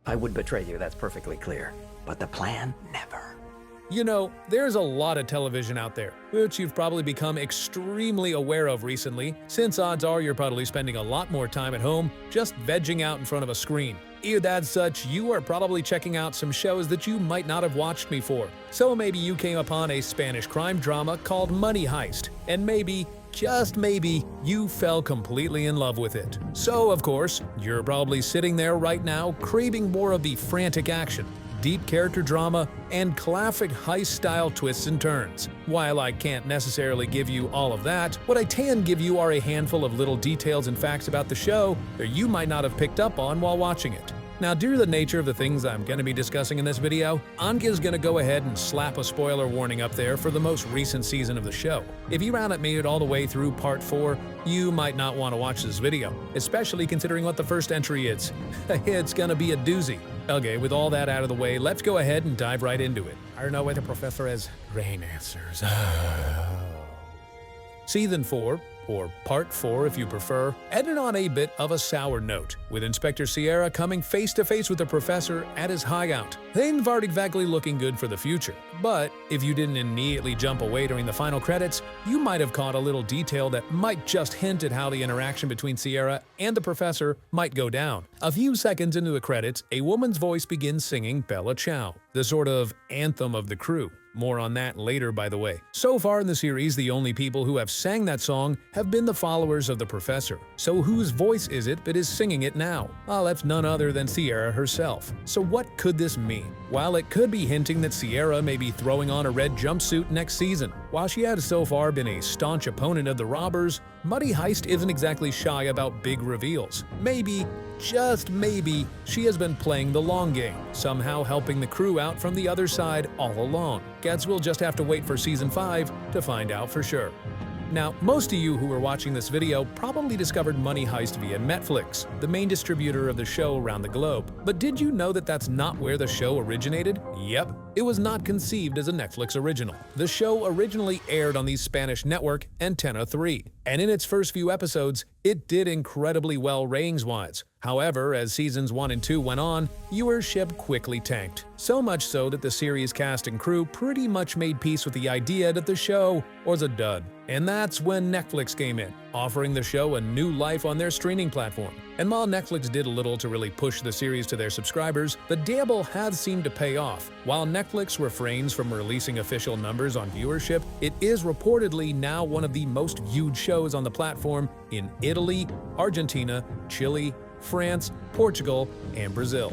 I would betray you, that's perfectly clear. But the plan, never. You know, there's a lot of television out there, which you've probably become extremely aware of recently, since odds are you're probably spending a lot more time at home just vegging out in front of a screen. Either as such, you are probably checking out some shows that you might not have watched before. So maybe you came upon a Spanish crime drama called Money Heist, and maybe, just maybe, you fell completely in love with it. So, of course, you're probably sitting there right now craving more of the frantic action, deep character drama, and classic heist-style twists and turns. While I can't necessarily give you all of that, what I can give you are a handful of little details and facts about the show that you might not have picked up on while watching it. Now, due to the nature of the things I'm going to be discussing in this video, Anka's going to go ahead and slap a spoiler warning up there for the most recent season of the show. If you haven't made it all the way through part 4, you might not want to watch this video, especially considering what the first entry is. It's going to be a doozy. Okay, with all that out of the way, let's go ahead and dive right into it. I don't know why the professor has rain answers. Season 4, or Part 4 if you prefer, ended on a bit of a sour note, with Inspector Sierra coming face-to-face with the professor at his hideout. Things aren't exactly looking good for the future, but if you didn't immediately jump away during the final credits, you might have caught a little detail that might just hint at how the interaction between Sierra and the professor might go down. A few seconds into the credits, a woman's voice begins singing Bella Ciao, the sort of anthem of the crew. More on that later, by the way. So far in the series, the only people who have sang that song have been the followers of the professor. So whose voice is it that is singing it now? Well, that's none other than Sierra herself. So what could this mean? While it could be hinting that Sierra may be throwing on a red jumpsuit next season. While she has so far been a staunch opponent of the robbers, Money Heist isn't exactly shy about big reveals. Maybe, just maybe, she has been playing the long game, somehow helping the crew out from the other side all along. Guess we'll just have to wait for Season 5 to find out for sure. Now, most of you who are watching this video probably discovered Money Heist via Netflix, the main distributor of the show around the globe. But did you know that that's not where the show originated? Yep, it was not conceived as a Netflix original. The show originally aired on the Spanish network Antena 3, and in its first few episodes, it did incredibly well ratings-wise. However, as seasons 1 and 2 went on, viewership quickly tanked. So much so that the series cast and crew pretty much made peace with the idea that the show was a dud. And that's when Netflix came in, offering the show a new life on their streaming platform. And while Netflix did a little to really push the series to their subscribers, the gamble has seemed to pay off. While Netflix refrains from releasing official numbers on viewership, it is reportedly now one of the most viewed shows on the platform in Italy, Argentina, Chile, France, Portugal, and Brazil.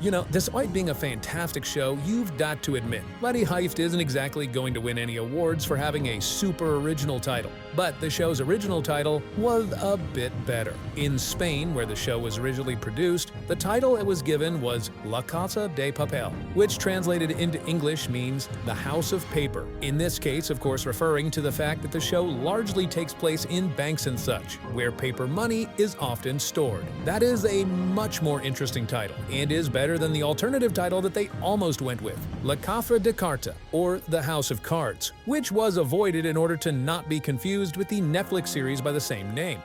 You know, despite being a fantastic show, you've got to admit, Money Heist isn't exactly going to win any awards for having a super original title. But the show's original title was a bit better. In Spain, where the show was originally produced, the title it was given was La Casa de Papel, which translated into English means the House of Paper. In this case, of course, referring to the fact that the show largely takes place in banks and such, where paper money is often stored. That is a much more interesting title, and is better than the alternative title that they almost went with, La Casa de Carta, or The House of Cards, which was avoided in order to not be confused with the Netflix series by the same name.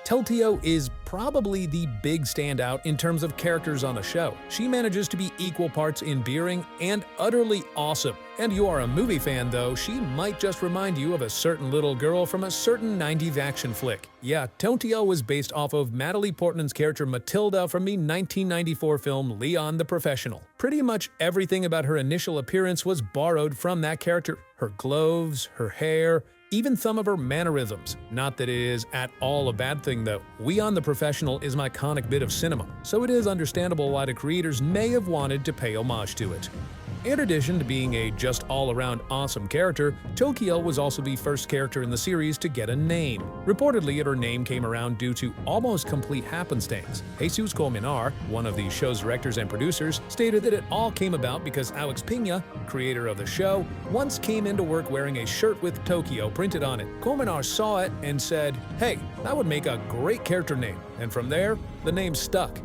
Teltio is probably the big standout in terms of characters on the show. She manages to be equal parts endearing and utterly awesome. And you are a movie fan though, she might just remind you of a certain little girl from a certain 90s action flick. Yeah, Teltio was based off of Natalie Portman's character Matilda from the 1994 film Leon the Professional. Pretty much everything about her initial appearance was borrowed from that character. Her clothes, her hair, even some of her mannerisms. Not that it is at all a bad thing though. Leon the Professional is an iconic bit of cinema, so it is understandable why the creators may have wanted to pay homage to it. In addition to being a just all-around awesome character, Tokyo was also the first character in the series to get a name. Reportedly, her name came around due to almost complete happenstance. Jesus Colmenar, one of the show's directors and producers, stated that it all came about because Alex Pina, creator of the show, once came into work wearing a shirt with Tokyo printed on it. Colmenar saw it and said, "Hey, that would make a great character name," and from there, the name stuck.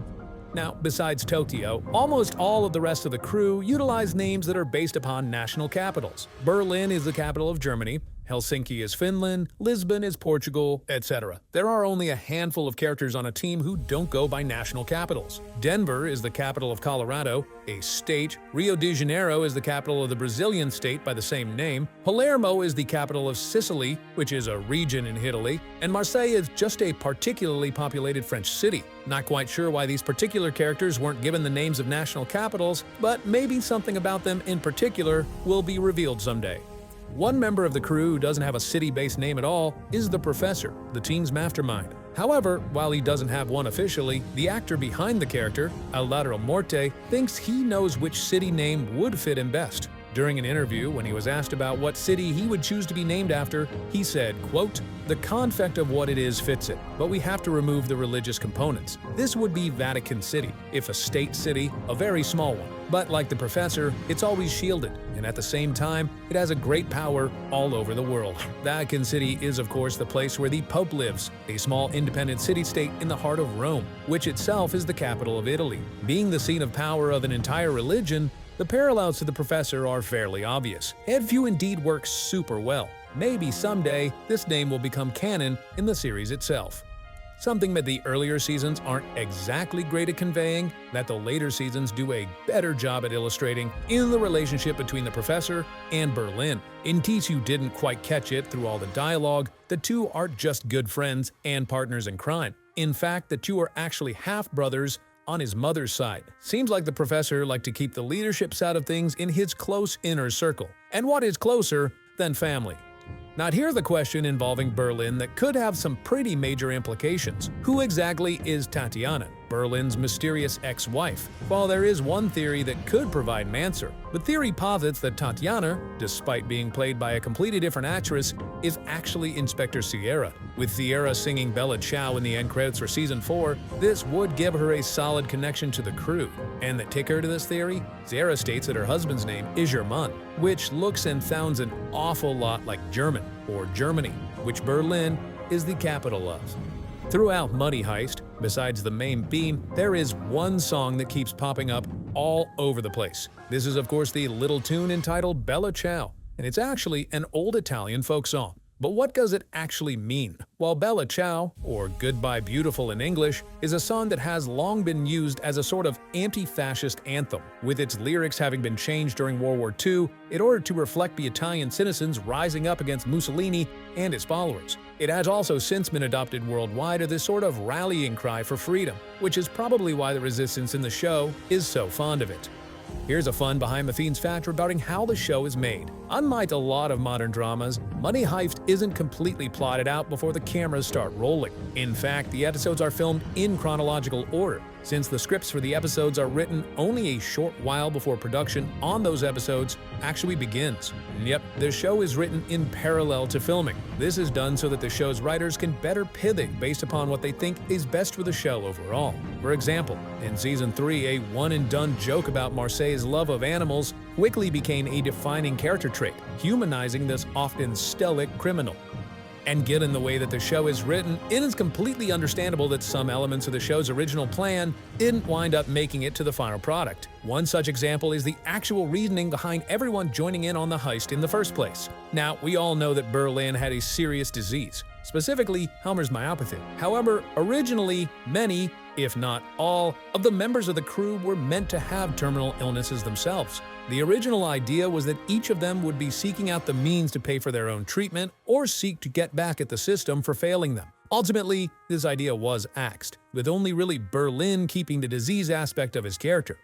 Now, besides Tokyo, almost all of the rest of the crew utilize names that are based upon national capitals. Berlin is the capital of Germany, Helsinki is Finland, Lisbon is Portugal, etc. There are only a handful of characters on a team who don't go by national capitals. Denver is the capital of Colorado, a state. Rio de Janeiro is the capital of the Brazilian state by the same name. Palermo is the capital of Sicily, which is a region in Italy. And Marseille is just a particularly populated French city. Not quite sure why these particular characters weren't given the names of national capitals, but maybe something about them in particular will be revealed someday. One member of the crew who doesn't have a city-based name at all is the Professor, the team's mastermind. However, while he doesn't have one officially, the actor behind the character, Alvaro Morte, thinks he knows which city name would fit him best. During an interview, when he was asked about what city he would choose to be named after, he said, quote, "The confect of what it is fits it, but we have to remove the religious components. This would be Vatican City, if a state city, a very small one. But like the Professor, it's always shielded, and at the same time, it has a great power all over the world." Vatican City is, of course, the place where the Pope lives, a small independent city-state in the heart of Rome, which itself is the capital of Italy. Being the scene of power of an entire religion, the parallels to the Professor are fairly obvious, and few indeed work super well. Maybe someday, this name will become canon in the series itself. Something that the earlier seasons aren't exactly great at conveying, that the later seasons do a better job at illustrating in the relationship between the Professor and Berlin. In case you didn't quite catch it through all the dialogue, the two aren't just good friends and partners in crime. In fact, the two are actually half-brothers on his mother's side. Seems like the Professor liked to keep the leadership side of things in his close inner circle. And what is closer than family? Now here's the question involving Berlin that could have some pretty major implications. Who exactly is Tatiana, Berlin's mysterious ex-wife? Well, there is one theory that could provide an answer. The theory posits that Tatiana, despite being played by a completely different actress, is actually Inspector Sierra. With Sierra singing Bella Ciao in the end credits for Season 4, this would give her a solid connection to the crew. And the ticker to this theory? Sierra states that her husband's name is German, which looks and sounds an awful lot like German, or Germany, which Berlin is the capital of. Throughout Money Heist, besides the main theme, there is one song that keeps popping up all over the place. This is of course the little tune entitled Bella Ciao, and it's actually an old Italian folk song. But what does it actually mean? Well, Bella Ciao, or Goodbye Beautiful in English, is a song that has long been used as a sort of anti-fascist anthem, with its lyrics having been changed during World War II in order to reflect the Italian citizens rising up against Mussolini and his followers. It has also since been adopted worldwide as this sort of rallying cry for freedom, which is probably why the resistance in the show is so fond of it. Here's a fun behind-the-scenes fact regarding how the show is made. Unlike a lot of modern dramas, Money Heist isn't completely plotted out before the cameras start rolling. In fact, the episodes are filmed in chronological order, since the scripts for the episodes are written only a short while before production on those episodes actually begins. Yep, the show is written in parallel to filming. This is done so that the show's writers can better pivot based upon what they think is best for the show overall. For example, in Season 3, a one-and-done joke about Marseille's love of animals quickly became a defining character trait, humanizing this often stoic criminal. And given the way that the show is written, it is completely understandable that some elements of the show's original plan didn't wind up making it to the final product. One such example is the actual reasoning behind everyone joining in on the heist in the first place. Now, we all know that Berlin had a serious disease, specifically Helmer's myopathy. However, originally, many, if not all, of the members of the crew were meant to have terminal illnesses themselves. The original idea was that each of them would be seeking out the means to pay for their own treatment or seek to get back at the system for failing them. Ultimately, this idea was axed, with only really Berlin keeping the disease aspect of his character.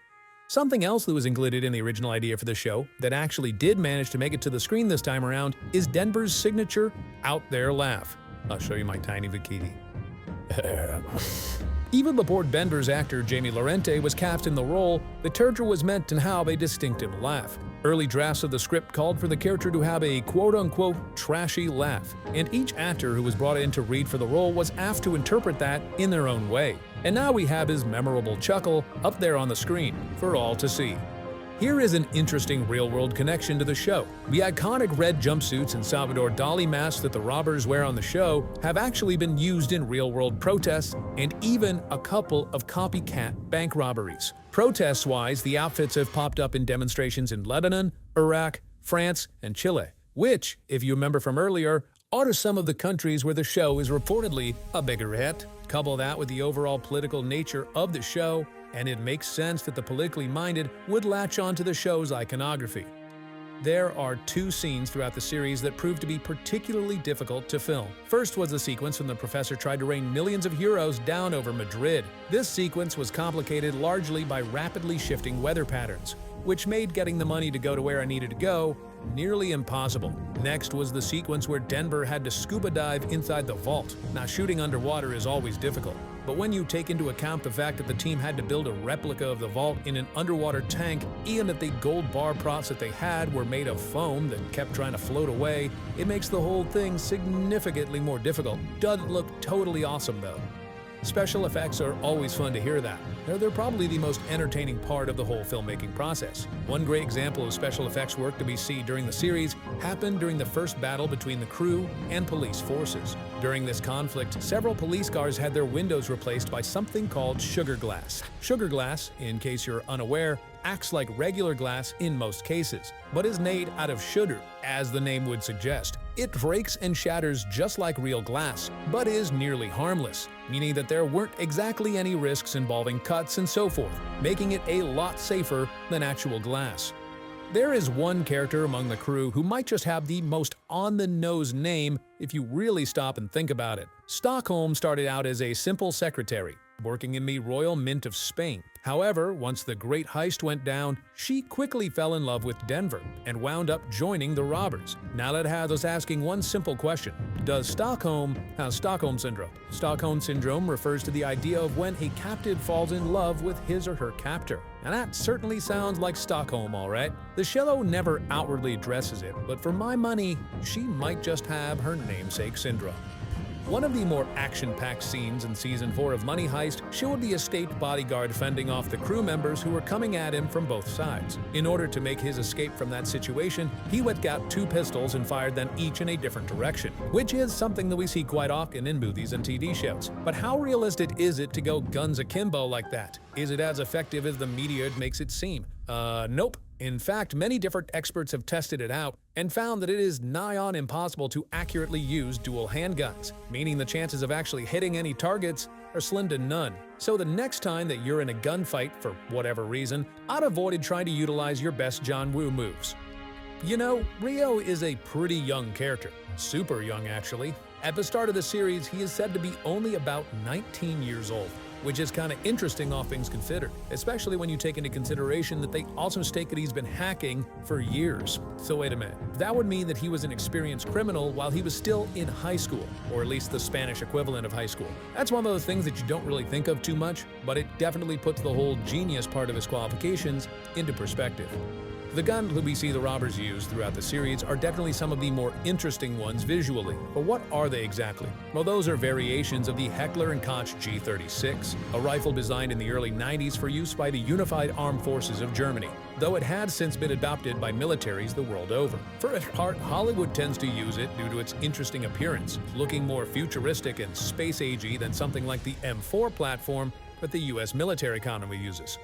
Something else that was included in the original idea for the show that actually did manage to make it to the screen this time around is Denver's signature out there laugh. I'll show you my tiny bikini. Even before Denver's actor Jamie Lorente was cast in the role, the character was meant to have a distinctive laugh. Early drafts of the script called for the character to have a quote-unquote trashy laugh, and each actor who was brought in to read for the role was asked to interpret that in their own way. And now we have his memorable chuckle up there on the screen for all to see. Here is an interesting real-world connection to the show. The iconic red jumpsuits and Salvador Dali masks that the robbers wear on the show have actually been used in real-world protests and even a couple of copycat bank robberies. Protest-wise, the outfits have popped up in demonstrations in Lebanon, Iraq, France, and Chile, which, if you remember from earlier, are some of the countries where the show is reportedly a bigger hit. Couple that with the overall political nature of the show, and it makes sense that the politically minded would latch onto the show's iconography. There are two scenes throughout the series that proved to be particularly difficult to film. First was the sequence when the professor tried to rain millions of euros down over Madrid. This sequence was complicated largely by rapidly shifting weather patterns, which made getting the money to go to where I needed to go nearly impossible. Next was the sequence where Denver had to scuba dive inside the vault. Now, shooting underwater is always difficult, but when you take into account the fact that the team had to build a replica of the vault in an underwater tank, and that the gold bar props that they had were made of foam that kept trying to float away, it makes the whole thing significantly more difficult. Doesn't look totally awesome though. Special effects are always fun to hear that. They're probably the most entertaining part of the whole filmmaking process. One great example of special effects work to be seen during the series happened during the first battle between the crew and police forces. During this conflict, several police cars had their windows replaced by something called sugar glass. Sugar glass, in case you're unaware, acts like regular glass in most cases, but is made out of sugar, as the name would suggest. It breaks and shatters just like real glass, but is nearly harmless, meaning that there weren't exactly any risks involving cuts and so forth, making it a lot safer than actual glass. There is one character among the crew who might just have the most on-the-nose name if you really stop and think about it. Stockholm started out as a simple secretary, working in the Royal Mint of Spain. However, once the Great Heist went down, she quickly fell in love with Denver and wound up joining the robbers. Now that has us asking one simple question. Does Stockholm have Stockholm Syndrome? Stockholm Syndrome refers to the idea of when a captive falls in love with his or her captor. And that certainly sounds like Stockholm, all right. The show never outwardly addresses it, but for my money, she might just have her namesake syndrome. One of the more action-packed scenes in Season 4 of Money Heist showed the escaped bodyguard fending off the crew members who were coming at him from both sides. In order to make his escape from that situation, he whipped out two pistols and fired them each in a different direction, which is something that we see quite often in movies and TV shows. But how realistic is it to go guns akimbo like that? Is it as effective as the media makes it seem? Nope. In fact, many different experts have tested it out and found that it is nigh on impossible to accurately use dual handguns, meaning the chances of actually hitting any targets are slim to none. So the next time that you're in a gunfight for whatever reason, I'd avoid trying to utilize your best John Woo moves. You know, Rio is a pretty young character, super young actually. At the start of the series, he is said to be only about 19 years old, which is kind of interesting all things considered, especially when you take into consideration that they also state that he's been hacking for years. So wait a minute, that would mean that he was an experienced criminal while he was still in high school, or at least the Spanish equivalent of high school. That's one of those things that you don't really think of too much, but it definitely puts the whole genius part of his qualifications into perspective. The guns that we see the robbers use throughout the series are definitely some of the more interesting ones visually, but what are they exactly? Well, those are variations of the Heckler & Koch G36, a rifle designed in the early 90s for use by the Unified Armed Forces of Germany, though it had since been adopted by militaries the world over. For its part, Hollywood tends to use it due to its interesting appearance, looking more futuristic and space-agey than something like the M4 platform that the US military economy uses.